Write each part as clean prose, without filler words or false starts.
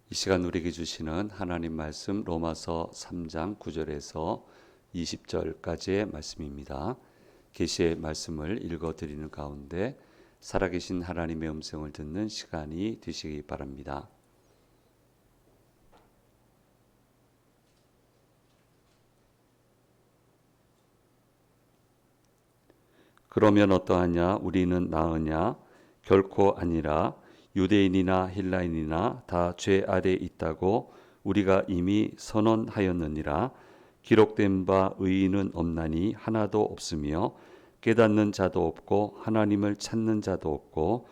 이 시간 우리에게 주시는 하나님 말씀 로마서 3장 9절에서 20절까지의 말씀입니다. 계시의 말씀을 읽어드리는 가운데 살아계신 하나님의 음성을 듣는 시간이 되시기 바랍니다. 그러면 어떠하냐? 우리는 나으냐? 결코 아니라. 유대인이나 헬라인이나 다 죄 아래 있다고 우리가 이미 선언하였느니라. 기록된 바 의인은 없나니 하나도 없으며 깨닫는 자도 없고 하나님을 찾는 자도 없고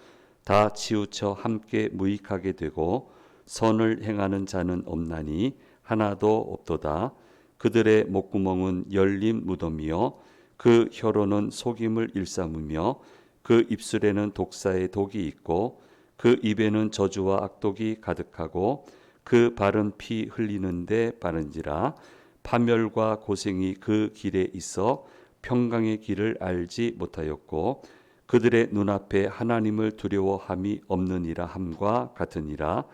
다 치우쳐 함께 무익하게 되고 선을 행하는 자는 없나니 하나도 없도다. 그들의 목구멍은 열린 무덤이요 그 혀로는 속임을 일삼으며 그 입술에는 독사의 독이 있고 그 입에는 저주와 악독이 가득하고 그 발은 피 흘리는데 바른지라. 파멸과 고생이 그 길에 있어 평강의 길을 알지 못하였고 그들의 눈앞에 하나님을 두려워함이 없느니라 함과 같으니라.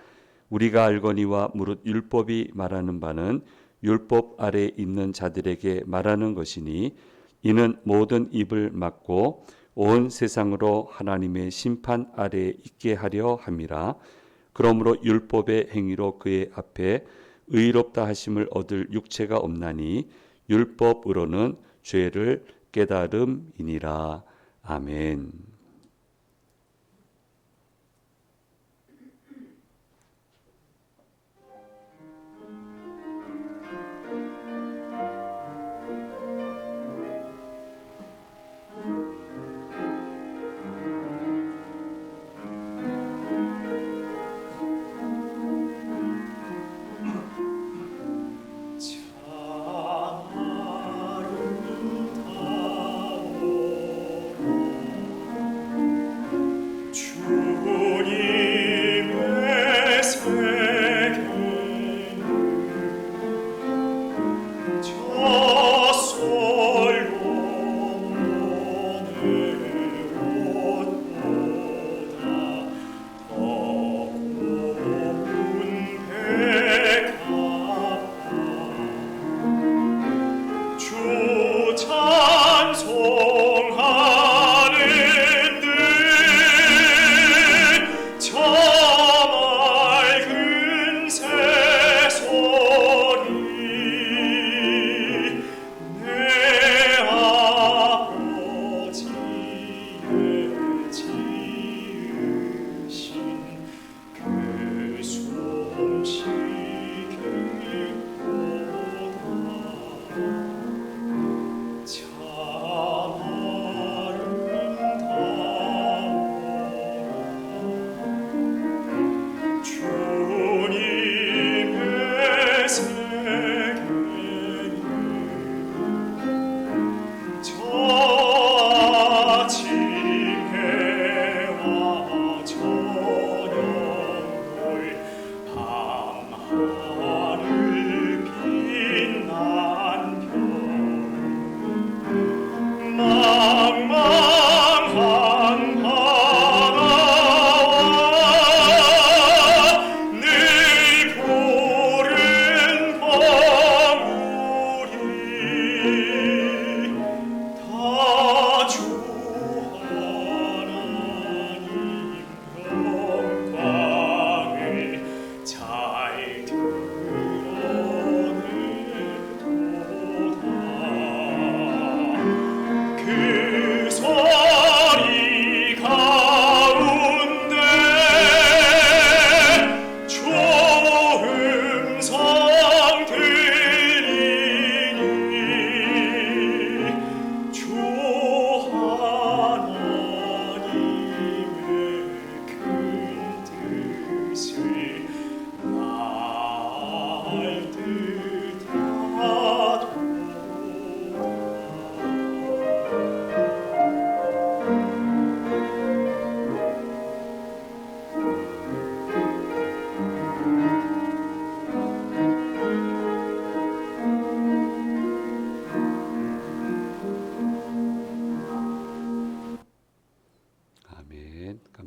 우리가 알거니와 무릇 율법이 말하는 바는 율법 아래 있는 자들에게 말하는 것이니 이는 모든 입을 막고 온 세상으로 하나님의 심판 아래에 있게 하려 함이라. 그러므로 율법의 행위로 그의 앞에 의롭다 하심을 얻을 육체가 없나니 율법으로는 죄를 깨달음이니라. 아멘.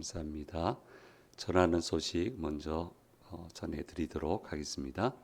감사합니다. 전하는 소식 먼저 전해드리도록 하겠습니다.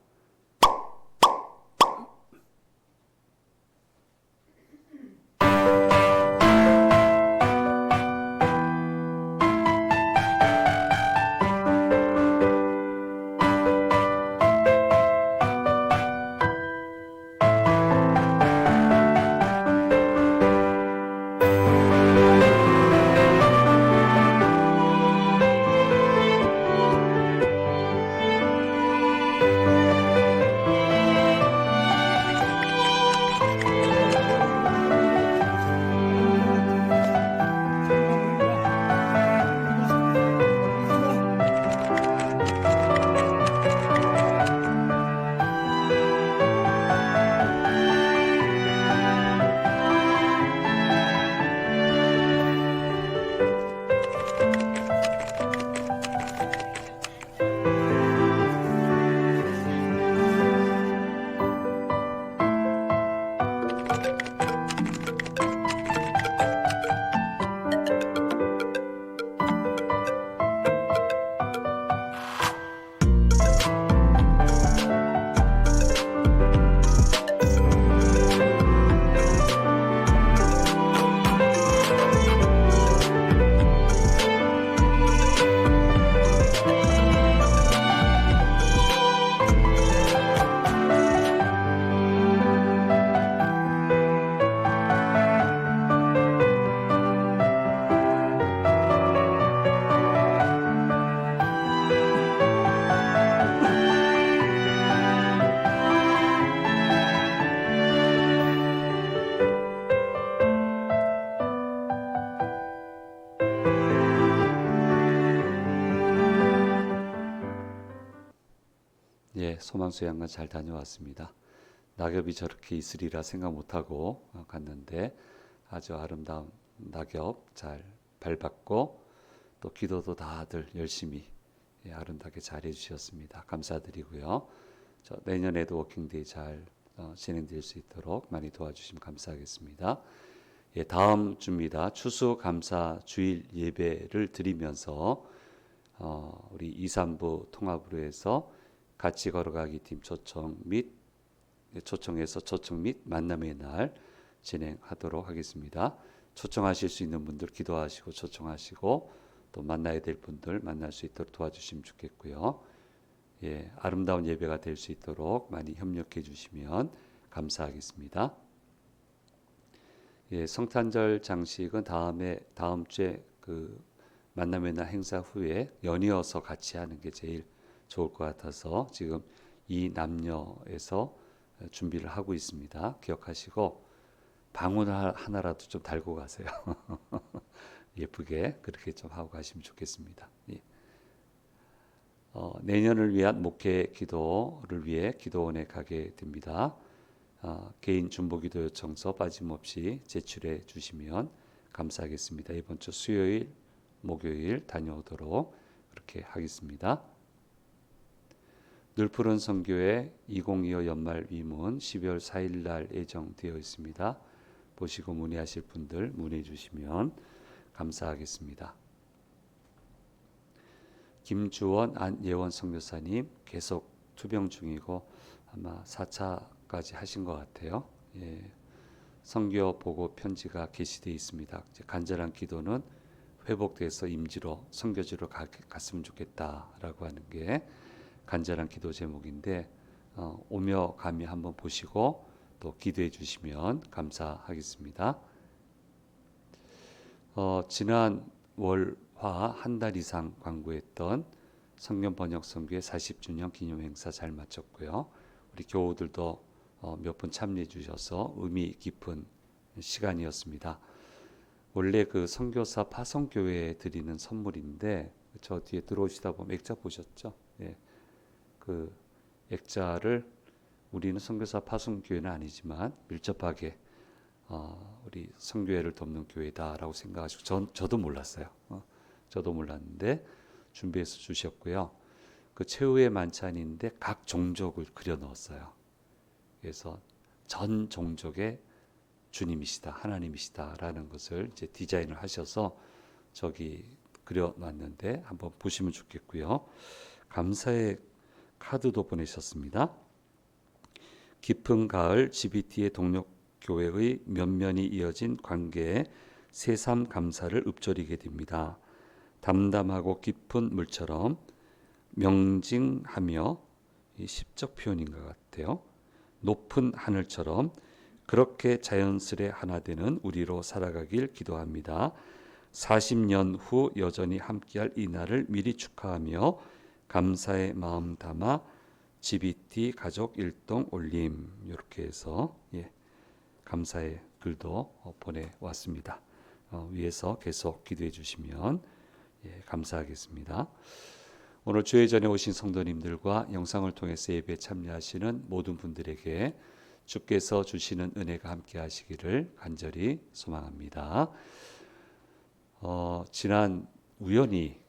예, 소망수양관 잘 다녀왔습니다. 낙엽이 저렇게 있으리라 생각 못하고 갔는데 아주 아름다운 낙엽 잘 밟았고 또 기도도 다들 열심히 아름답게 잘 해주셨습니다. 감사드리고요. 내년에도 워킹데이 잘 진행될 수 있도록 많이 도와주시면 감사하겠습니다. 예, 다음 주입니다. 추수감사 주일 예배를 드리면서 우리 2, 3부 통합으로 해서 같이 걸어가기 팀 초청해서 초청 및 만남의 날 진행하도록 하겠습니다. 초청하실 수 있는 분들 기도하시고 초청하시고 또 만나야 될 분들 만날 수 있도록 도와주시면 좋겠고요. 예, 아름다운 예배가 될 수 있도록 많이 협력해 주시면 감사하겠습니다. 예, 성탄절 장식은 다음 주에 그 만남의 날 행사 후에 연이어서 같이 하는 게 제일 좋을 것 같아서 지금 이 남녀에서 준비를 하고 있습니다. 기억하시고 방울 하나라도 좀 달고 가세요. 예쁘게 그렇게 좀 하고 가시면 좋겠습니다. 예. 내년을 위한 목회 기도를 위해 기도원에 가게 됩니다. 개인 중보기도 요청서 빠짐없이 제출해 주시면 감사하겠습니다. 이번 주 수요일, 목요일 다녀오도록 그렇게 하겠습니다. 늘푸른 선교회 2025 연말 위문 12월 4일 날 예정되어 있습니다. 보시고 문의하실 분들 문의해 주시면 감사하겠습니다. 김주원 안예원 선교사님 계속 투병 중이고 아마 4차까지 하신 것 같아요. 예, 선교 보고 편지가 게시되어 있습니다. 간절한 기도는 회복돼서 임지로 선교지로 갔으면 좋겠다라고 하는 게 간절한 기도 제목인데 오며 가며 한번 보시고 또 기도해 주시면 감사하겠습니다. 지난 월화 한 달 이상 광고했던 성경 번역 선교회 40주년 기념 행사 잘 마쳤고요. 우리 교우들도 몇 분 참여해 주셔서 의미 깊은 시간이었습니다. 원래 그 선교사 파송교회에 드리는 선물인데 저 뒤에 들어오시다 보면 액자 보셨죠? 예. 그 액자를 우리는 선교사 파송교회는 아니지만 밀접하게 우리 선교회를 돕는 교회다라고 생각하시고 저도 몰랐어요. 저도 몰랐는데 준비해서 주셨고요. 그 최후의 만찬인데 각 종족을 그려 넣었어요. 그래서 전 종족의 주님이시다, 하나님이시다라는 것을 이제 디자인을 하셔서 저기 그려 놨는데 한번 보시면 좋겠고요. 감사의 카드도 보내셨습니다. 깊은 가을 GBT의 동력 교회의 면면이 이어진 관계에 새삼 감사를 읊조리게 됩니다. 담담하고 깊은 물처럼 명징하며, 이 시적 표현인 것 같아요. 높은 하늘처럼 그렇게 자연스레 하나 되는 우리로 살아가길 기도합니다. 40년 후 여전히 함께할 이 날을 미리 축하하며 감사의 마음 담아 GBT 가족 일동 올림, 이렇게 해서 감사의 글도 보내왔습니다. 위에서 계속 기도해 주시면 감사하겠습니다. 오늘 주의 전에 오신 성도님들과 영상을 통해서 예배에 참여하시는 모든 분들에게 주께서 주시는 은혜가 함께 하시기를 간절히 소망합니다. 지난 우연히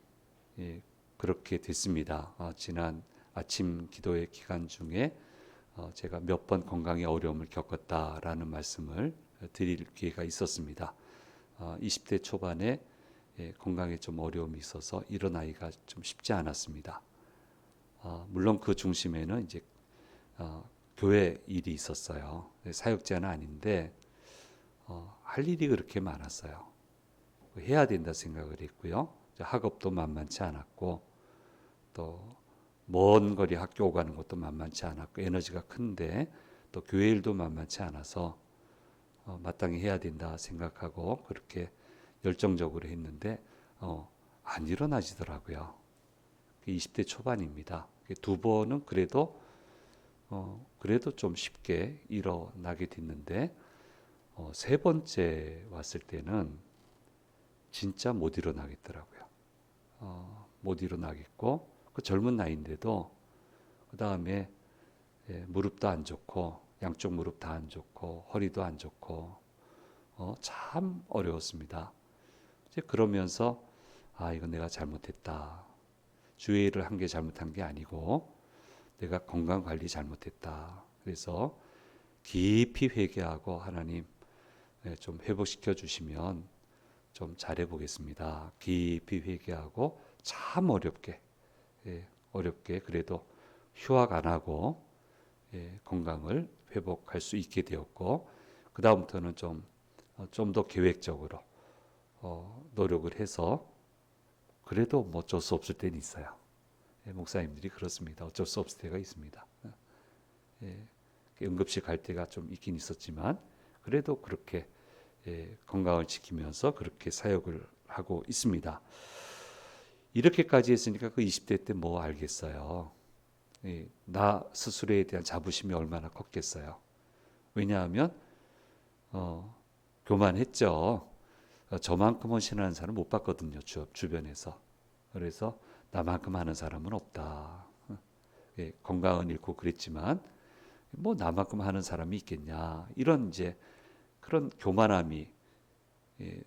그렇게 됐습니다. 지난 아침 기도회 기간 중에 제가 몇 번 건강에 어려움을 겪었다라는 말씀을 드릴 기회가 있었습니다. 20대 초반에 건강에 좀 어려움이 있어서 일어나기가 좀 쉽지 않았습니다. 물론 그 중심에는 이제 교회 일이 있었어요. 사역자는 아닌데 할 일이 그렇게 많았어요. 해야 된다 생각을 했고요. 학업도 만만치 않았고 또 먼 거리 학교 오고 가는 것도 만만치 않았고 에너지가 큰데 또 교회 일도 만만치 않아서 마땅히 해야 된다 생각하고 그렇게 열정적으로 했는데 안 일어나지더라고요. 20대 초반입니다. 두 번은 그래도 좀 쉽게 일어나게 됐는데 세 번째 왔을 때는 진짜 못 일어나겠더라고요. 못 일어나겠고 그 젊은 나이인데도 그 다음에 무릎도 안 좋고 양쪽 무릎 다 안 좋고 허리도 안 좋고 참 어려웠습니다. 이제 그러면서 이건 내가 잘못했다. 주의를 한 게 잘못한 게 아니고 내가 건강 관리 잘못했다. 그래서 깊이 회개하고 하나님 좀 회복시켜 주시면 좀 잘해 보겠습니다. 깊이 회개하고 참 어렵게 그래도 휴학 안 하고 건강을 회복할 수 있게 되었고 그 다음부터는 좀 더 계획적으로 노력을 해서 그래도 뭐 어쩔 수 없을 때는 있어요. 목사님들이 그렇습니다. 어쩔 수 없을 때가 있습니다. 응급실 갈 때가 좀 있긴 있었지만 그래도 그렇게 건강을 지키면서 그렇게 사역을 하고 있습니다. 이렇게까지 했으니까 그 20대 때 뭐 알겠어요. 나 스스로에 대한 자부심이 얼마나 컸겠어요. 왜냐하면 교만했죠. 저만큼 헌신하는 사람 못 봤거든요. 주변에서. 그래서 나만큼 하는 사람은 없다. 건강은 잃고 그랬지만 뭐 나만큼 하는 사람이 있겠냐. 이런 이제 그런 교만함이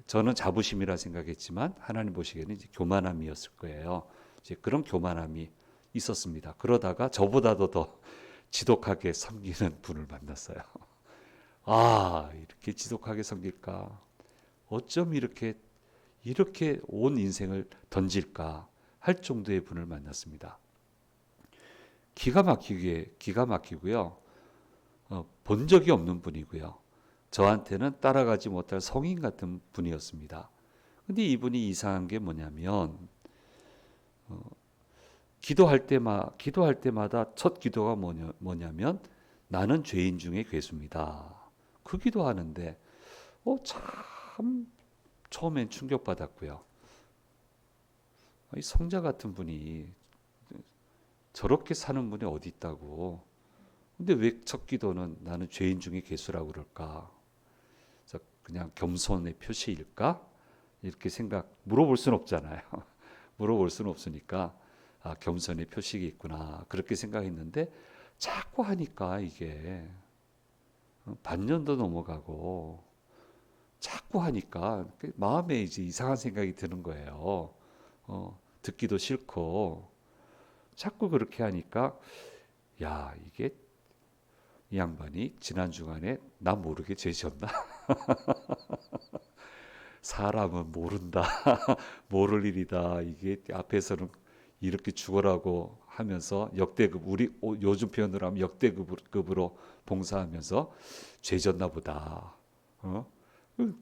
저는 자부심이라 생각했지만 하나님 보시기에는 이제 교만함이었을 거예요. 이제 그런 교만함이 있었습니다. 그러다가 저보다도 더 지독하게 섬기는 분을 만났어요. 이렇게 지독하게 섬길까? 어쩜 이렇게 온 인생을 던질까 할 정도의 분을 만났습니다. 기가 막히고요. 본 적이 없는 분이고요. 저한테는 따라가지 못할 성인 같은 분이었습니다. 근데 이분이 이상한 게 뭐냐면 기도할 때마다 첫 기도가 뭐냐면 나는 죄인 중에 괴수입니다. 그 기도하는데 참 처음엔 충격받았고요. 이 성자 같은 분이 저렇게 사는 분이 어디 있다고. 근데 왜 첫 기도는 나는 죄인 중에 괴수라고 그럴까? 그래서 그냥 겸손의 표시일까? 이렇게 물어볼 수는 없잖아요. 물어볼 수는 없으니까 겸손의 표식이 있구나 그렇게 생각했는데 자꾸 하니까 이게 반년도 넘어가고 자꾸 하니까 마음에 이제 이상한 생각이 드는 거예요. 듣기도 싫고 자꾸 그렇게 하니까 이게 이 양반이 지난 주간에 나 모르게 죄 지었나? 사람은 모른다. 모를 일이다. 이게 앞에서는 이렇게 죽으라고 하면서 역대급, 우리 요즘 표현으로 하면 역대급으로 봉사하면서 죄졌나 보다. 그,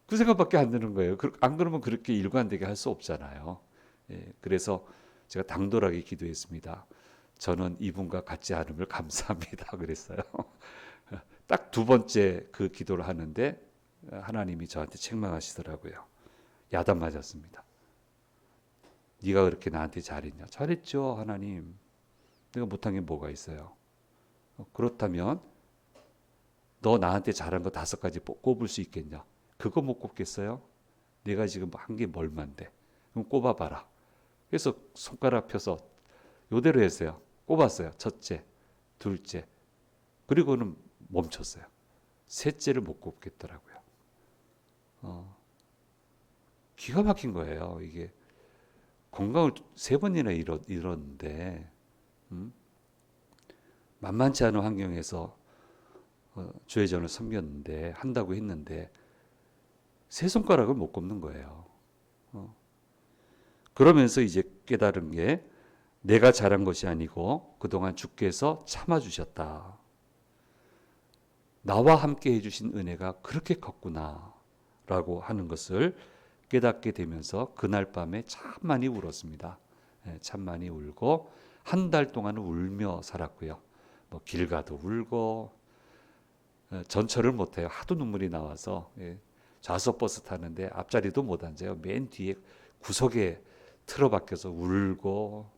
그 생각밖에 안 드는 거예요. 안 그러면 그렇게 일관되게 할 수 없잖아요. 예, 그래서 제가 당돌하게 기도했습니다. 저는 이분과 같지 않음을 감사합니다. 그랬어요. 딱 두 번째 그 기도를 하는데 하나님이 저한테 책망하시더라고요. 야단 맞았습니다. 네가 그렇게 나한테 잘했냐? 잘했죠, 하나님. 내가 못한 게 뭐가 있어요? 그렇다면 너 나한테 잘한 거 5가지 꼽을 수 있겠냐? 그거 못 꼽겠어요? 내가 지금 한 게 얼만데? 그럼 꼽아봐라. 그래서 손가락 펴서 요대로 했어요. 꼽았어요. 첫째, 둘째, 그리고는 멈췄어요. 셋째를 못 꼽겠더라고요. 기가 막힌 거예요. 이게 건강을 3번이나 잃었는데 만만치 않은 환경에서 주회전을 섬겼는데 한다고 했는데 세 손가락을 못 꼽는 거예요. 그러면서 이제 깨달은 게 내가 잘한 것이 아니고 그동안 주께서 참아주셨다. 나와 함께 해주신 은혜가 그렇게 컸구나 라고 하는 것을 깨닫게 되면서 그날 밤에 참 많이 울었습니다. 참 많이 울고 한 달 동안은 울며 살았고요. 뭐 길 가도 울고 전철을 못해요. 하도 눈물이 나와서 좌석 버스 타는데 앞자리도 못 앉아요. 맨 뒤에 구석에 틀어박혀서 울고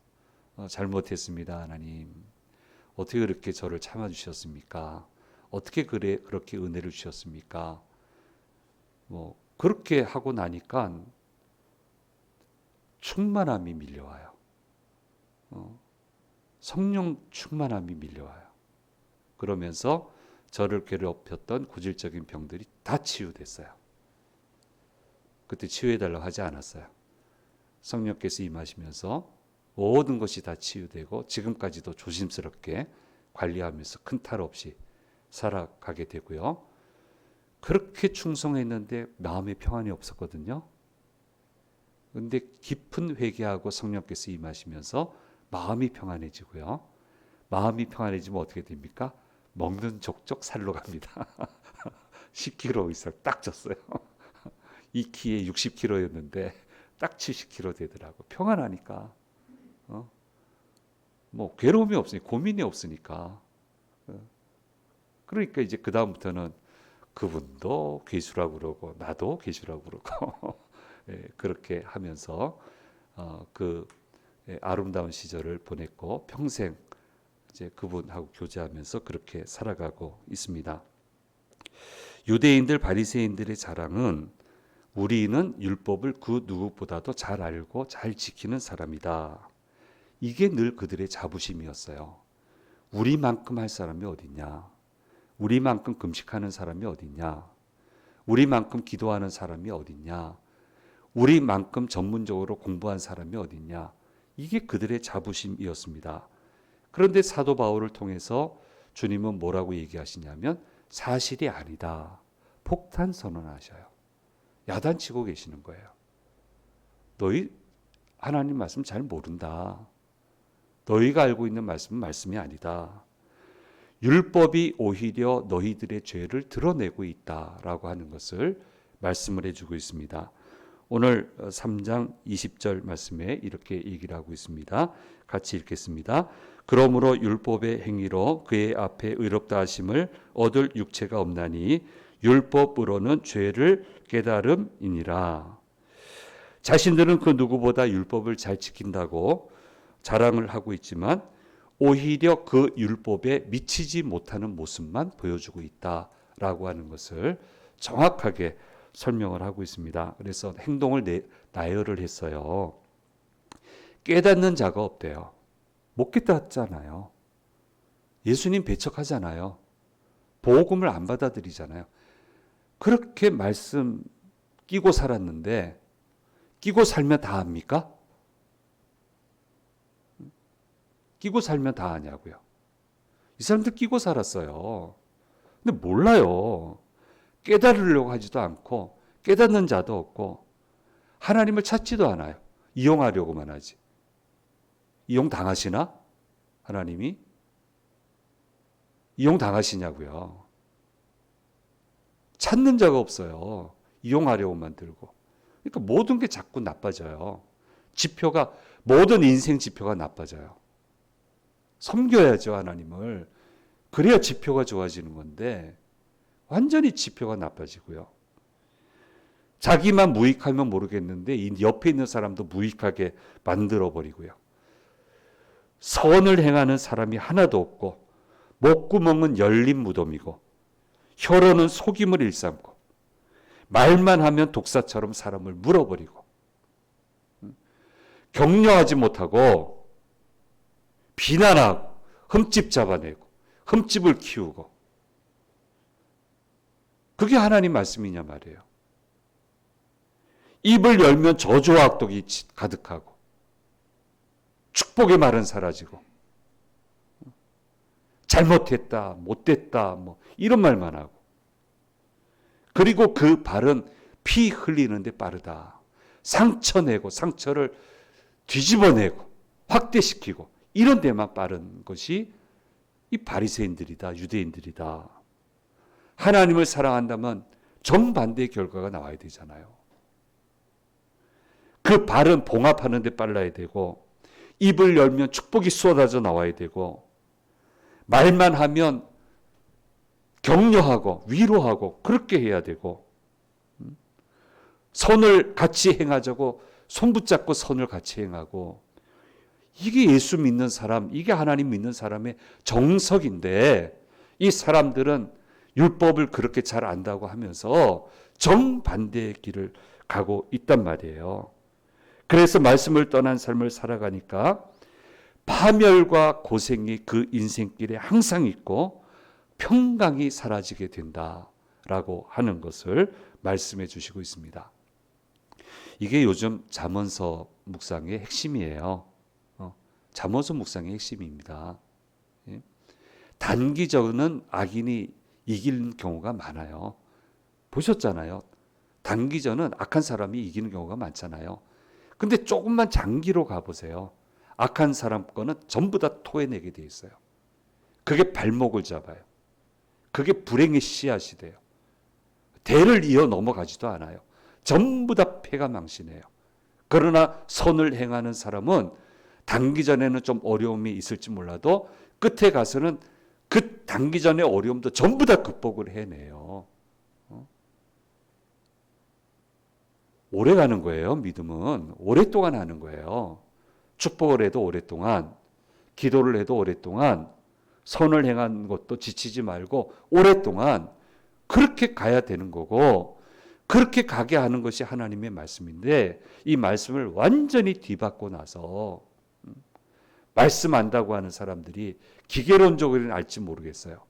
잘못했습니다. 하나님 어떻게 그렇게 저를 참아주셨습니까? 어떻게 그렇게 은혜를 주셨습니까? 뭐 그렇게 하고 나니까 충만함이 밀려와요. 성령 충만함이 밀려와요. 그러면서 저를 괴롭혔던 고질적인 병들이 다 치유됐어요. 그때 치유해달라고 하지 않았어요. 성령께서 임하시면서 모든 것이 다 치유되고 지금까지도 조심스럽게 관리하면서 큰 탈 없이 살아가게 되고요. 그렇게 충성했는데 마음에 평안이 없었거든요. 그런데 깊은 회개하고 성령께서 임하시면서 마음이 평안해지고요. 마음이 평안해지면 어떻게 됩니까? 먹는 족족 살로 갑니다. 10kg 이상 딱 쪘어요. 2키에 60kg였는데 딱 70kg 되더라고. 평안하니까. 뭐 괴로움이 없으니까, 고민이 없으니까. 그러니까 이제 그 다음부터는 그분도 괴수라고 그러고 나도 괴수라고 그러고 그렇게 하면서 그 아름다운 시절을 보냈고 평생 이제 그분하고 교제하면서 그렇게 살아가고 있습니다. 유대인들 바리새인들의 자랑은 우리는 율법을 그 누구보다도 잘 알고 잘 지키는 사람이다. 이게 늘 그들의 자부심이었어요. 우리만큼 할 사람이 어딨냐? 우리만큼 금식하는 사람이 어딨냐? 우리만큼 기도하는 사람이 어딨냐? 우리만큼 전문적으로 공부한 사람이 어딨냐? 이게 그들의 자부심이었습니다. 그런데 사도 바울을 통해서 주님은 뭐라고 얘기하시냐면 사실이 아니다. 폭탄 선언하셔요. 야단치고 계시는 거예요. 너희 하나님 말씀 잘 모른다. 너희가 알고 있는 말씀은 말씀이 아니다. 율법이 오히려 너희들의 죄를 드러내고 있다라고 하는 것을 말씀을 해주고 있습니다. 오늘 3장 20절 말씀에 이렇게 얘기를 하고 있습니다. 같이 읽겠습니다. 그러므로 율법의 행위로 그의 앞에 의롭다 하심을 얻을 육체가 없나니 율법으로는 죄를 깨달음이니라. 자신들은 그 누구보다 율법을 잘 지킨다고 자랑을 하고 있지만 오히려 그 율법에 미치지 못하는 모습만 보여주고 있다라고 하는 것을 정확하게 설명을 하고 있습니다. 그래서 행동을 나열을 했어요. 깨닫는 자가 없대요. 못 깨닫잖아요. 예수님 배척하잖아요. 복음을 안 받아들이잖아요. 그렇게 말씀 끼고 살았는데 끼고 살면 다 합니까? 끼고 살면 다 하냐고요. 이 사람들 끼고 살았어요. 근데 몰라요. 깨달으려고 하지도 않고 깨닫는 자도 없고 하나님을 찾지도 않아요. 이용하려고만 하지. 이용당하시나? 하나님이? 이용당하시냐고요. 찾는 자가 없어요. 이용하려고만 들고. 그러니까 모든 게 자꾸 나빠져요. 지표가, 모든 인생 지표가 나빠져요. 섬겨야죠, 하나님을. 그래야 지표가 좋아지는 건데 완전히 지표가 나빠지고요. 자기만 무익하면 모르겠는데 이 옆에 있는 사람도 무익하게 만들어버리고요. 선을 행하는 사람이 하나도 없고 목구멍은 열린 무덤이고 혀로는 속임을 일삼고 말만 하면 독사처럼 사람을 물어버리고 격려하지 못하고 비난하고 흠집 잡아내고 흠집을 키우고 그게 하나님 말씀이냐 말이에요. 입을 열면 저주와 악독이 가득하고 축복의 말은 사라지고 잘못했다, 못됐다, 뭐 이런 말만 하고 그리고 그 발은 피 흘리는데 빠르다. 상처 내고 상처를 뒤집어내고 확대시키고 이런 데만 빠른 것이 이 바리새인들이다, 유대인들이다. 하나님을 사랑한다면 정반대의 결과가 나와야 되잖아요. 그 발은 봉합하는 데 빨라야 되고 입을 열면 축복이 쏟아져 나와야 되고 말만 하면 격려하고 위로하고 그렇게 해야 되고 선을 같이 행하자고 손 붙잡고 선을 같이 행하고 이게 예수 믿는 사람, 이게 하나님 믿는 사람의 정석인데 이 사람들은 율법을 그렇게 잘 안다고 하면서 정반대의 길을 가고 있단 말이에요. 그래서 말씀을 떠난 삶을 살아가니까 파멸과 고생이 그 인생길에 항상 있고 평강이 사라지게 된다라고 하는 것을 말씀해 주시고 있습니다. 이게 요즘 잠언서 묵상의 핵심이에요. 잠언서 묵상의 핵심입니다. 단기적으로는 악인이 이기는 경우가 많아요. 보셨잖아요. 단기전은 악한 사람이 이기는 경우가 많잖아요. 근데 조금만 장기로 가보세요. 악한 사람 거는 전부 다 토해내게 돼 있어요. 그게 발목을 잡아요. 그게 불행의 씨앗이 돼요. 대를 이어 넘어가지도 않아요. 전부 다 패가 망신해요. 그러나 선을 행하는 사람은 단기전에는 좀 어려움이 있을지 몰라도 끝에 가서는 그 단기전의 어려움도 전부 다 극복을 해내요. 오래 가는 거예요. 믿음은 오랫동안 하는 거예요. 축복을 해도 오랫동안, 기도를 해도 오랫동안, 선을 행한 것도 지치지 말고 오랫동안 그렇게 가야 되는 거고 그렇게 가게 하는 것이 하나님의 말씀인데 이 말씀을 완전히 뒤바꿔 나서 말씀 안다고 하는 사람들이 기계론적으로는 알지 모르겠어요.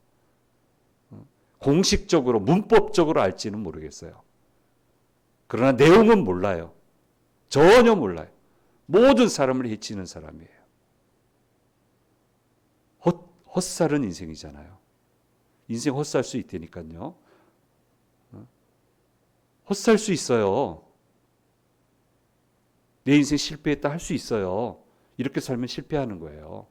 공식적으로 문법적으로 알지는 모르겠어요. 그러나 내용은 몰라요. 전혀 몰라요. 모든 사람을 해치는 사람이에요. 헛살은 인생이잖아요. 인생 헛살 수 있다니까요. 헛살 수 있어요. 내 인생 실패했다 할 수 있어요. 이렇게 살면 실패하는 거예요.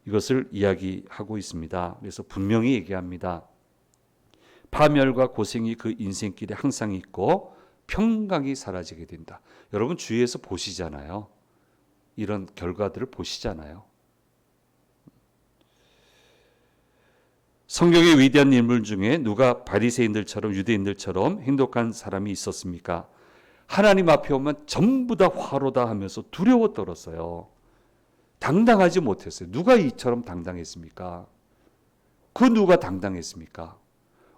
이것을 이야기하고 있습니다. 그래서 분명히 얘기합니다. 파멸과 고생이 그 인생길에 항상 있고 평강이 사라지게 된다. 여러분 주위에서 보시잖아요. 이런 결과들을 보시잖아요. 성경의 위대한 인물 중에 누가 바리새인들처럼 유대인들처럼 행복한 사람이 있었습니까? 하나님 앞에 오면 전부 다 화로다 하면서 두려워 떨었어요. 당당하지 못했어요. 누가 이처럼 당당했습니까? 그 누가 당당했습니까?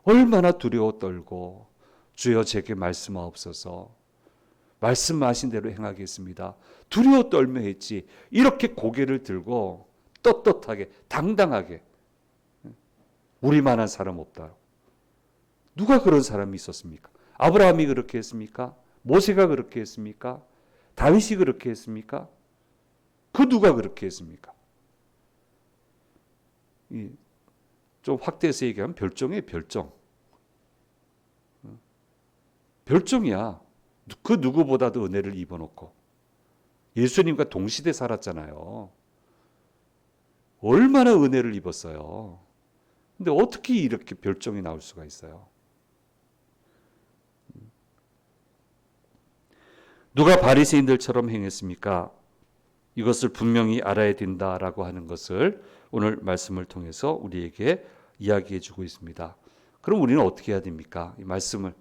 얼마나 두려워 떨고 주여 제게 말씀하옵소서. 말씀하신 대로 행하겠습니다. 두려워 떨며 했지. 이렇게 고개를 들고 떳떳하게 당당하게 우리만한 사람 없다. 누가 그런 사람이 있었습니까? 아브라함이 그렇게 했습니까? 모세가 그렇게 했습니까? 다윗이 그렇게 했습니까? 그 누가 그렇게 했습니까? 좀 확대해서 얘기하면 별종이에요. 별종. 별종이야. 그 누구보다도 은혜를 입어놓고 예수님과 동시대 살았잖아요. 얼마나 은혜를 입었어요. 근데 어떻게 이렇게 별종이 나올 수가 있어요? 누가 바리새인들처럼 행했습니까? 이것을 분명히 알아야 된다라고 하는 것을 오늘 말씀을 통해서 우리에게 이야기해 주고 있습니다. 그럼 우리는 어떻게 해야 됩니까? 이 말씀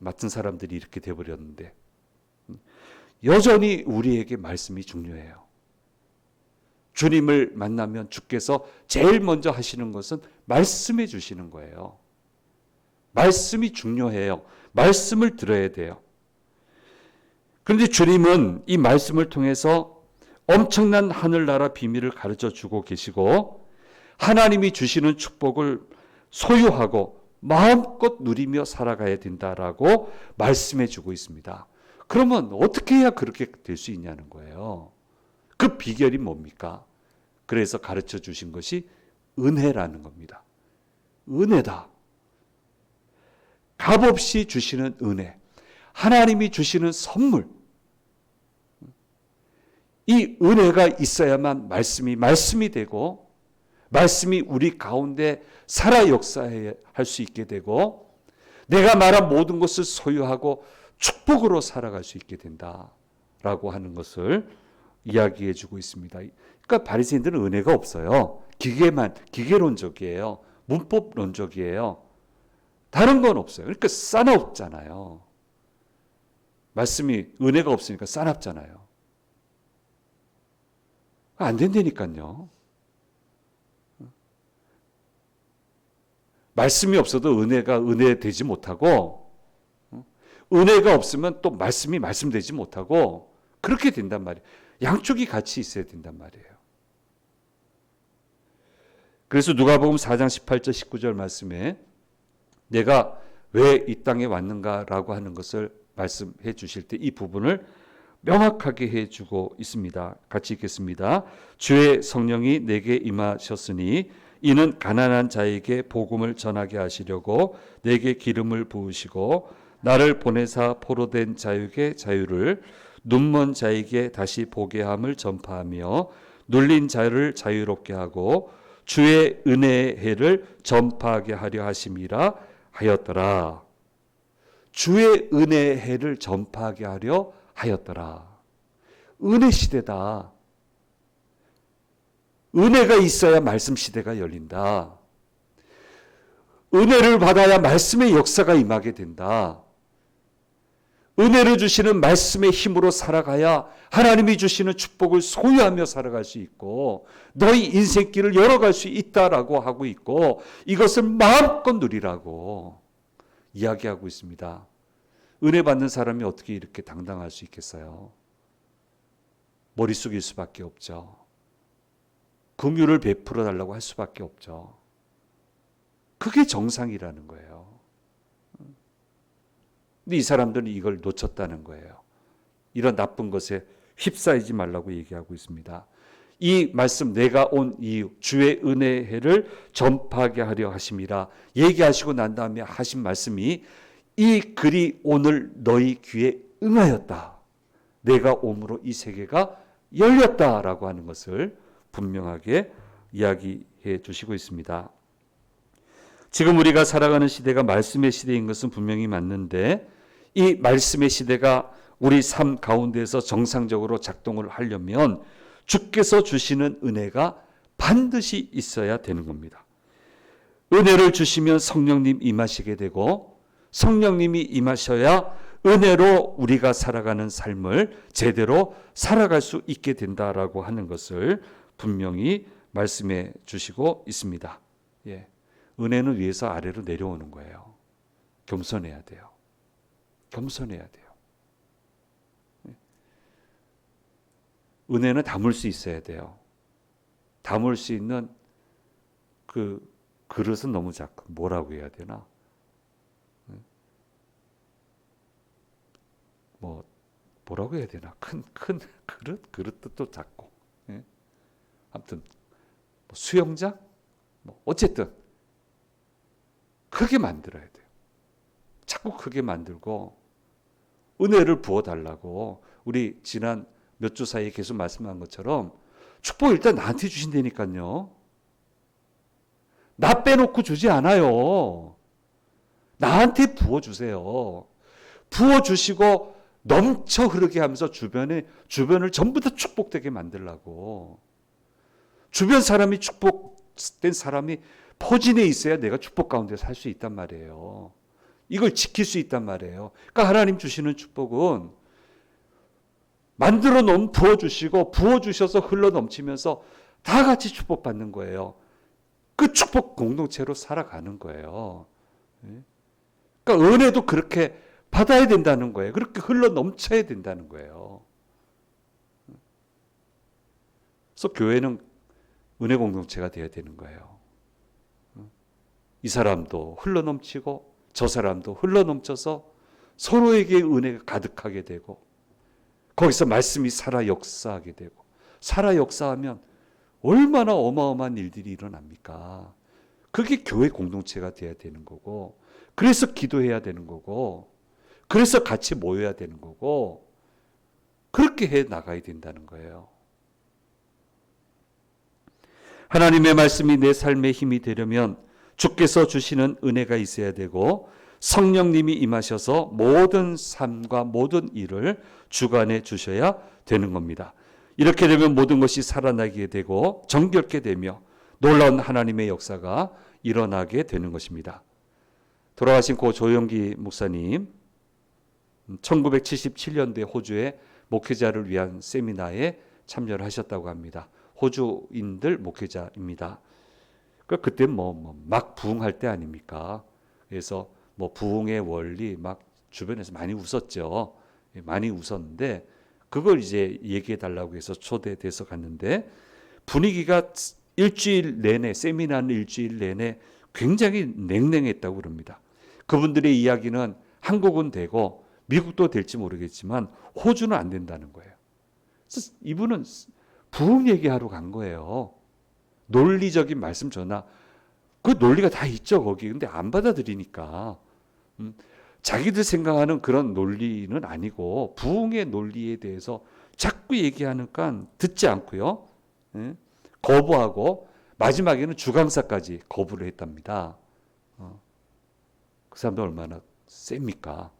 맡은 사람들이 이렇게 돼버렸는데 여전히 우리에게 말씀이 중요해요. 주님을 만나면 주께서 제일 먼저 하시는 것은 말씀해 주시는 거예요. 말씀이 중요해요. 말씀을 들어야 돼요. 그런데 주님은 이 말씀을 통해서 엄청난 하늘나라 비밀을 가르쳐 주고 계시고 하나님이 주시는 축복을 소유하고 마음껏 누리며 살아가야 된다라고 말씀해 주고 있습니다. 그러면 어떻게 해야 그렇게 될 수 있냐는 거예요. 그 비결이 뭡니까? 그래서 가르쳐 주신 것이 은혜라는 겁니다. 은혜다. 값없이 주시는 은혜. 하나님이 주시는 선물. 이 은혜가 있어야만 말씀이 되고 말씀이 우리 가운데 살아 역사할 수 있게 되고 내가 말한 모든 것을 소유하고 축복으로 살아갈 수 있게 된다라고 하는 것을 이야기해 주고 있습니다. 그러니까 바리새인들은 은혜가 없어요. 기계론적이에요. 문법론적이에요. 다른 건 없어요. 그러니까 싸납잖아요. 말씀이 은혜가 없으니까 싸납잖아요. 안 된다니까요. 말씀이 없어도 은혜가 은혜되지 못하고 은혜가 없으면 또 말씀이 말씀되지 못하고 그렇게 된단 말이에요. 양쪽이 같이 있어야 된단 말이에요. 그래서 누가복음 4장 18절 19절 말씀에 내가 왜 이 땅에 왔는가라고 하는 것을 말씀해 주실 때 이 부분을 명확하게 해주고 있습니다. 같이 읽겠습니다. 주의 성령이 내게 임하셨으니 이는 가난한 자에게 복음을 전하게 하시려고 내게 기름을 부으시고 나를 보내사 포로된 자에게 자유를 눈먼 자에게 다시 보게 함을 전파하며 눌린 자를 자유롭게 하고 주의 은혜의 해를 전파하게 하려 하심이라 하였더라. 주의 은혜의 해를 전파하게 하려 하였더라. 은혜 시대다. 은혜가 있어야 말씀 시대가 열린다. 은혜를 받아야 말씀의 역사가 임하게 된다. 은혜를 주시는 말씀의 힘으로 살아가야 하나님이 주시는 축복을 소유하며 살아갈 수 있고 너희 인생길을 열어갈 수 있다라고 하고 있고 이것을 마음껏 누리라고 이야기하고 있습니다. 은혜 받는 사람이 어떻게 이렇게 당당할 수 있겠어요? 머리 숙일 수밖에 없죠. 긍휼을 베풀어 달라고 할 수밖에 없죠. 그게 정상이라는 거예요. 근데 이 사람들은 이걸 놓쳤다는 거예요. 이런 나쁜 것에 휩싸이지 말라고 얘기하고 있습니다. 이 말씀 내가 온 이유 주의 은혜의 해를 전파하게 하려 하심이라 얘기하시고 난 다음에 하신 말씀이 이 글이 오늘 너희 귀에 응하였다. 내가 옴으로 이 세계가 열렸다라고 하는 것을 분명하게 이야기해 주시고 있습니다. 지금 우리가 살아가는 시대가 말씀의 시대인 것은 분명히 맞는데 이 말씀의 시대가 우리 삶 가운데서 정상적으로 작동을 하려면 주께서 주시는 은혜가 반드시 있어야 되는 겁니다. 은혜를 주시면 성령님 임하시게 되고 성령님이 임하셔야 은혜로 우리가 살아가는 삶을 제대로 살아갈 수 있게 된다라고 하는 것을 분명히 말씀해 주시고 있습니다. 예. 은혜는 위에서 아래로 내려오는 거예요. 겸손해야 돼요. 겸손해야 돼요. 은혜는 담을 수 있어야 돼요. 담을 수 있는 그 그릇은 너무 작고 뭐라고 해야 되나? 뭐라고 해야 되나? 큰 그릇도 또 작고. 예? 아무튼 수영장? 어쨌든 크게 만들어야 돼요. 자꾸 크게 만들고 은혜를 부어달라고 우리 지난 몇 주 사이에 계속 말씀한 것처럼 축복 일단 나한테 주신다니까요. 나 빼놓고 주지 않아요. 나한테 부어주세요. 부어주시고 넘쳐 흐르게 하면서 주변을 전부 다 축복되게 만들라고. 주변 사람이 축복된 사람이 포진해 있어야 내가 축복 가운데 살 수 있단 말이에요. 이걸 지킬 수 있단 말이에요. 그러니까 하나님 주시는 축복은 만들어 놓은 부어주시고 부어주셔서 흘러 넘치면서 다 같이 축복받는 거예요. 그 축복 공동체로 살아가는 거예요. 그러니까 은혜도 그렇게 받아야 된다는 거예요. 그렇게 흘러 넘쳐야 된다는 거예요. 그래서 교회는 은혜 공동체가 되어야 되는 거예요. 이 사람도 흘러 넘치고 저 사람도 흘러 넘쳐서 서로에게 은혜가 가득하게 되고 거기서 말씀이 살아 역사하게 되고 살아 역사하면 얼마나 어마어마한 일들이 일어납니까? 그게 교회 공동체가 되어야 되는 거고 그래서 기도해야 되는 거고 그래서 같이 모여야 되는 거고 그렇게 해 나가야 된다는 거예요. 하나님의 말씀이 내 삶의 힘이 되려면 주께서 주시는 은혜가 있어야 되고 성령님이 임하셔서 모든 삶과 모든 일을 주관해 주셔야 되는 겁니다. 이렇게 되면 모든 것이 살아나게 되고 정결케 되며 놀라운 하나님의 역사가 일어나게 되는 것입니다. 돌아가신 고 조영기 목사님 1977년도에 호주에 목회자를 위한 세미나에 참여를 하셨다고 합니다. 호주인들 목회자입니다. 그때 막 부흥할 때 아닙니까? 그래서 부흥의 원리 막 주변에서 많이 웃었죠. 많이 웃었는데 그걸 이제 얘기해 달라고 해서 초대돼서 갔는데 분위기가 일주일 내내 세미나는 일주일 내내 굉장히 냉랭했다고 그럽니다. 그분들의 이야기는 한국은 되고 미국도 될지 모르겠지만 호주는 안 된다는 거예요. 그래서 이분은 부흥 얘기하러 간 거예요. 논리적인 말씀 전하. 그 논리가 다 있죠 거기. 근데 안 받아들이니까 자기들 생각하는 그런 논리는 아니고 부흥의 논리에 대해서 자꾸 얘기하니까 듣지 않고요. 거부하고 마지막에는 주강사까지 거부를 했답니다. 그 사람들 얼마나 셉니까?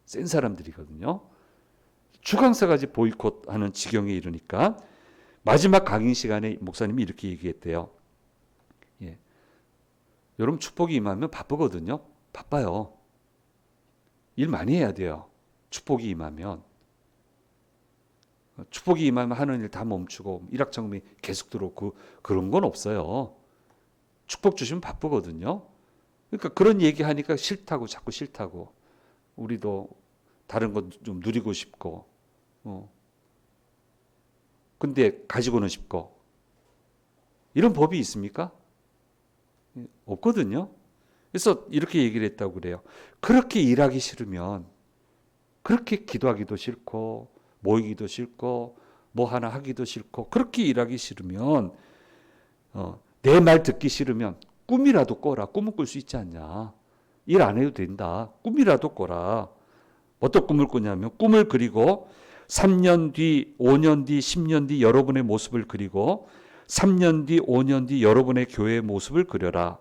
센 사람들이거든요. 주강사까지 보이콧하는 지경에 이르니까 마지막 강의 시간에 목사님이 이렇게 얘기했대요. 예. 여러분 축복이 임하면 바쁘거든요. 바빠요. 일 많이 해야 돼요. 축복이 임하면. 축복이 임하면 하는 일 다 멈추고 일확천금이 계속 들어오고 그런 건 없어요. 축복 주시면 바쁘거든요. 그러니까 그런 얘기하니까 싫다고 자꾸 싫다고. 우리도 다른 것 좀 누리고 싶고 근데 가지고는 싶고 이런 법이 있습니까? 없거든요. 그래서 이렇게 얘기를 했다고 그래요. 그렇게 일하기 싫으면 그렇게 기도하기도 싫고 모이기도 싫고 뭐 하나 하기도 싫고 그렇게 일하기 싫으면 내 말 듣기 싫으면 꿈이라도 꿔라. 꿈을 꿀 수 있지 않냐. 일 안 해도 된다. 꿈이라도 꿔라. 어떤 꿈을 꾸냐면 꿈을 그리고 3년 뒤, 5년 뒤, 10년 뒤 여러분의 모습을 그리고 3년 뒤, 5년 뒤 여러분의 교회의 모습을 그려라.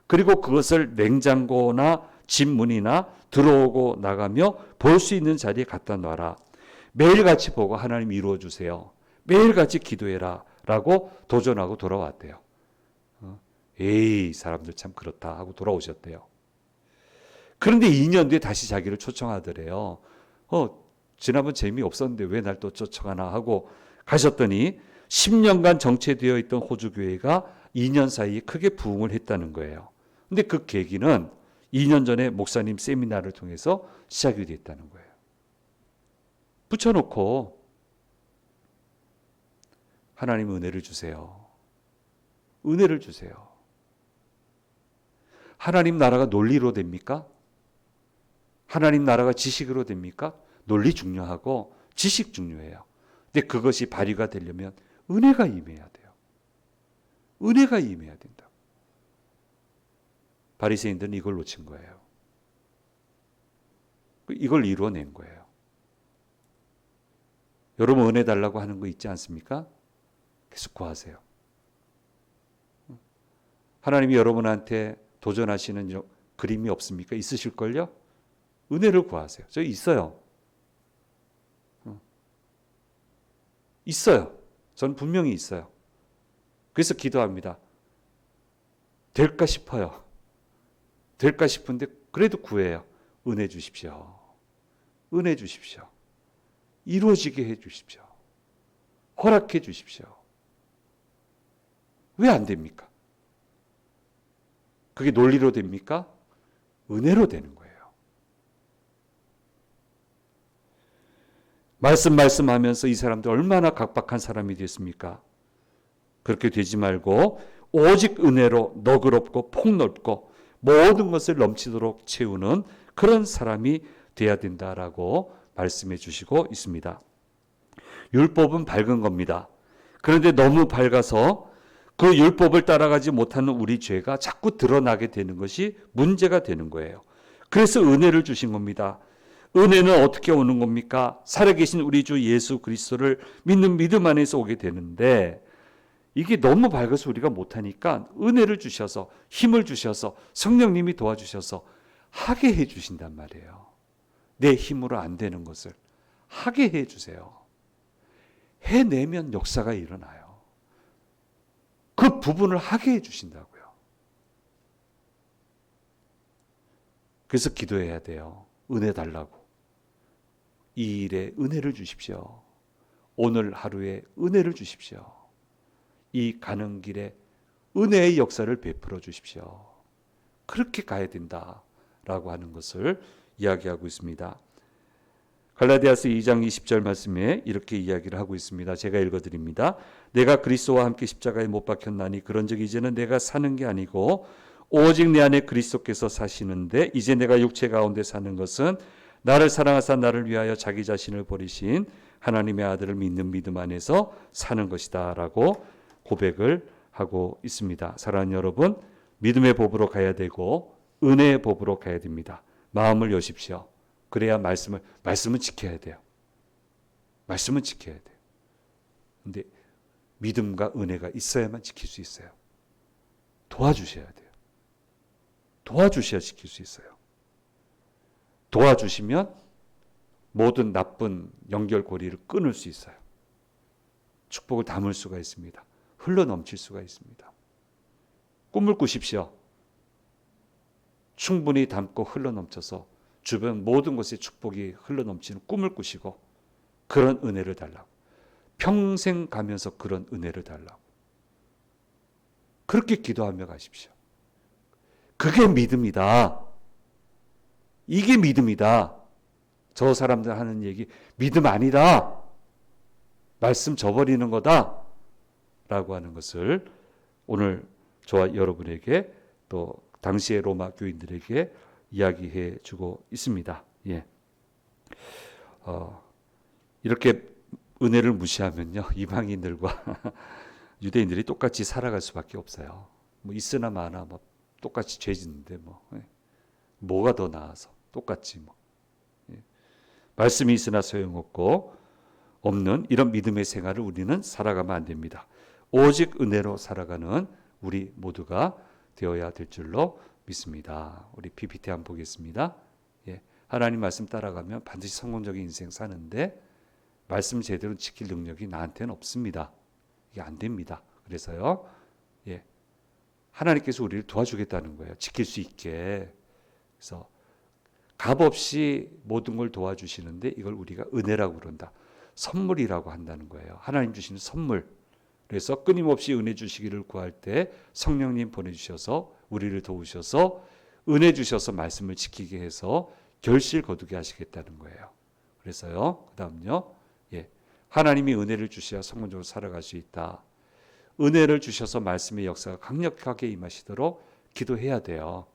그리고 그것을 냉장고나 집 문이나 들어오고 나가며 볼 수 있는 자리에 갖다 놔라. 매일같이 보고 하나님 이루어 주세요. 매일같이 기도해라. 라고 도전하고 돌아왔대요. 에이 사람들 참 그렇다 하고 돌아오셨대요. 그런데 2년 뒤에 다시 자기를 초청하더래요. 지난번 재미없었는데 왜 날 또 쫓아가나 하고 가셨더니 10년간 정체되어 있던 호주교회가 2년 사이에 크게 부흥을 했다는 거예요. 근데 그 계기는 2년 전에 목사님 세미나를 통해서 시작이 됐다는 거예요. 붙여놓고 하나님 은혜를 주세요. 은혜를 주세요. 하나님 나라가 논리로 됩니까? 하나님 나라가 지식으로 됩니까? 논리 중요하고 지식 중요해요. 근데 그것이 발휘가 되려면 은혜가 임해야 돼요. 은혜가 임해야 된다. 바리새인들은 이걸 놓친 거예요. 이걸 이루어낸 거예요. 여러분 은혜 달라고 하는 거 있지 않습니까? 계속 구하세요. 하나님이 여러분한테 도전하시는 그림이 없습니까? 있으실걸요? 은혜를 구하세요. 저 있어요. 있어요. 저는 분명히 있어요. 그래서 기도합니다. 될까 싶어요. 될까 싶은데 그래도 구해요. 은혜 주십시오. 은혜 주십시오. 이루어지게 해 주십시오. 허락해 주십시오. 왜 안 됩니까? 그게 논리로 됩니까? 은혜로 되는 거예요. 말씀하면서 이 사람들 얼마나 각박한 사람이 됐습니까? 그렇게 되지 말고 오직 은혜로 너그럽고 폭넓고 모든 것을 넘치도록 채우는 그런 사람이 돼야 된다라고 말씀해 주시고 있습니다. 율법은 밝은 겁니다. 그런데 너무 밝아서 그 율법을 따라가지 못하는 우리 죄가 자꾸 드러나게 되는 것이 문제가 되는 거예요. 그래서 은혜를 주신 겁니다. 은혜는 어떻게 오는 겁니까? 살아계신 우리 주 예수 그리스도를 믿는 믿음 안에서 오게 되는데 이게 너무 밝아서 우리가 못하니까 은혜를 주셔서 힘을 주셔서 성령님이 도와주셔서 하게 해 주신단 말이에요. 내 힘으로 안 되는 것을 하게 해 주세요. 해내면 역사가 일어나요. 그 부분을 하게 해 주신다고요. 그래서 기도해야 돼요. 은혜 달라고. 이 일에 은혜를 주십시오. 오늘 하루에 은혜를 주십시오. 이 가는 길에 은혜의 역사를 베풀어 주십시오. 그렇게 가야 된다라고 하는 것을 이야기하고 있습니다. 갈라디아서 2장 20절 말씀에 이렇게 이야기를 하고 있습니다. 제가 읽어드립니다. 내가 그리스도와 함께 십자가에 못 박혔나니 그런즉 이제는 내가 사는 게 아니고 오직 내 안에 그리스도께서 사시는데 이제 내가 육체 가운데 사는 것은 나를 사랑하사 나를 위하여 자기 자신을 버리신 하나님의 아들을 믿는 믿음 안에서 사는 것이다 라고 고백을 하고 있습니다. 사랑하는 여러분, 믿음의 법으로 가야 되고 은혜의 법으로 가야 됩니다. 마음을 여십시오. 그래야 말씀은 지켜야 돼요. 말씀은 지켜야 돼요. 근데 믿음과 은혜가 있어야만 지킬 수 있어요. 도와주셔야 돼요. 도와주셔야 지킬 수 있어요. 도와주시면 모든 나쁜 연결고리를 끊을 수 있어요. 축복을 담을 수가 있습니다. 흘러넘칠 수가 있습니다. 꿈을 꾸십시오. 충분히 담고 흘러넘쳐서 주변 모든 곳에 축복이 흘러넘치는 꿈을 꾸시고 그런 은혜를 달라고. 평생 가면서 그런 은혜를 달라고. 그렇게 기도하며 가십시오. 그게 믿음이다. 이게 믿음이다. 저 사람들 하는 얘기 믿음 아니다. 말씀 저버리는 거다. 라고 하는 것을 오늘 저와 여러분에게 또 당시의 로마 교인들에게 이야기해 주고 있습니다. 예. 이렇게 은혜를 무시하면요, 이방인들과 유대인들이 똑같이 살아갈 수밖에 없어요. 뭐 있으나 마나 뭐 똑같이 죄 짓는데 뭐가 더 나아서 똑같지 뭐. 예. 말씀이 있으나 소용없고 없는 이런 믿음의 생활을 우리는 살아가면 안 됩니다. 오직 은혜로 살아가는 우리 모두가 되어야 될 줄로 믿습니다. 우리 PPT 한번 보겠습니다. 예, 하나님 말씀 따라가면 반드시 성공적인 인생 사는데 말씀 제대로 지킬 능력이 나한테는 없습니다. 이게 안 됩니다. 그래서요, 예, 하나님께서 우리를 도와주겠다는 거예요. 지킬 수 있게. 그래서 값없이 모든 걸 도와주시는데 이걸 우리가 은혜라고 그런다. 선물이라고 한다는 거예요. 하나님 주시는 선물. 그래서 끊임없이 은혜 주시기를 구할 때 성령님 보내주셔서 우리를 도우셔서 은혜 주셔서 말씀을 지키게 해서 결실 거두게 하시겠다는 거예요. 그래서요, 그 다음요, 예, 하나님이 은혜를 주셔야 성공적으로 살아갈 수 있다. 은혜를 주셔서 말씀의 역사가 강력하게 임하시도록 기도해야 돼요.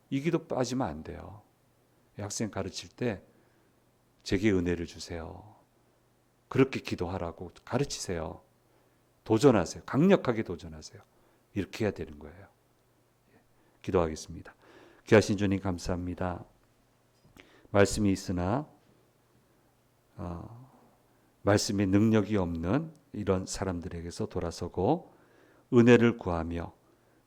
이 기도 빠지면 안 돼요. 학생 가르칠 때 제게 은혜를 주세요. 그렇게 기도하라고 가르치세요. 도전하세요. 강력하게 도전하세요. 이렇게 해야 되는 거예요. 기도하겠습니다. 귀하신 주님 감사합니다. 말씀이 있으나 말씀의 능력이 없는 이런 사람들에게서 돌아서고 은혜를 구하며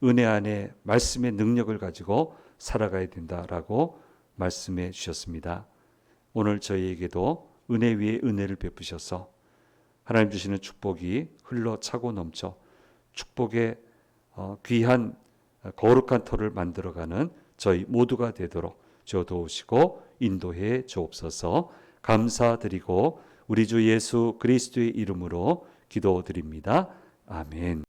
은혜 안에 말씀의 능력을 가지고 살아가야 된다라고 말씀해 주셨습니다. 오늘 저희에게도 은혜 위에 은혜를 베푸셔서 하나님 주시는 축복이 흘러 차고 넘쳐 축복의 귀한 거룩한 터를 만들어가는 저희 모두가 되도록 저 도우시고 인도해 주옵소서. 감사드리고 우리 주 예수 그리스도의 이름으로 기도드립니다. 아멘.